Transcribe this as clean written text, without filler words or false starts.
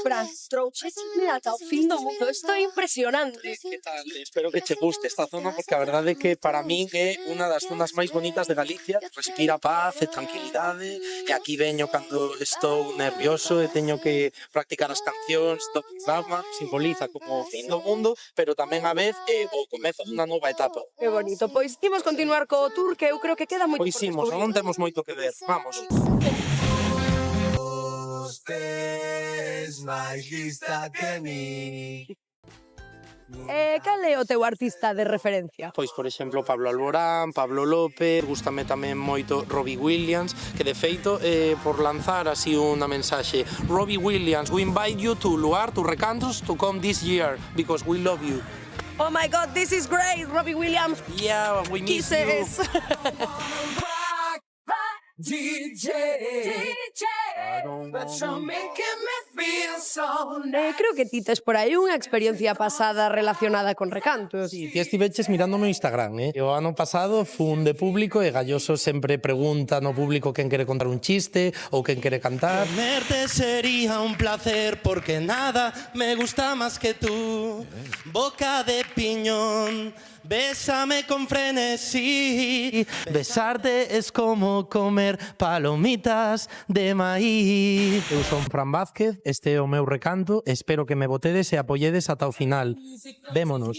Fran, trouxéchesme ata o fin do mundo. Isto é impresionante. Que tal? Espero que che guste esta zona porque a verdade é que para min é unha das zonas máis bonitas de Galicia. Respira paz e tranquilidade e aquí veño cando estou nervioso e teño que practicar as cancións do programa. Simboliza como o fin do mundo, pero tamén a vez é o comezo dunha nova etapa. Que bonito. Pois imos continuar co tour que eu creo que queda moito Pois por imos, descubrir. non temos moito que ver. Vamos. Cal é o teu artista de referencia? Pois, por exemplo, Pablo Alborán, Pablo López, gústame tamén moito Robbie Williams, que de feito, por lanzar así unha mensaxe, Robbie Williams, we invite you to Luar, to Recantos, to come this year, because we love you. Oh my God, this is great, Robbie Williams. Yeah, we miss Kisses. Creo que ti tes por aí unha experiencia pasada relacionada con recantos. Sí, ti estiveches mirando o meu Instagram, O ano pasado fun de público e Galloso sempre pregunta no público quen quere contar un chiste ou quen quere cantar. Tenerte sería un placer porque nada me gusta más que tú. Boca de piñón, bésame con frenesí. Besarte es como comer palomitas de maíz. Eu son Fran Vázquez, este é o meu recanto, espero que me botedes e apoyedes ata o final. Vémonos.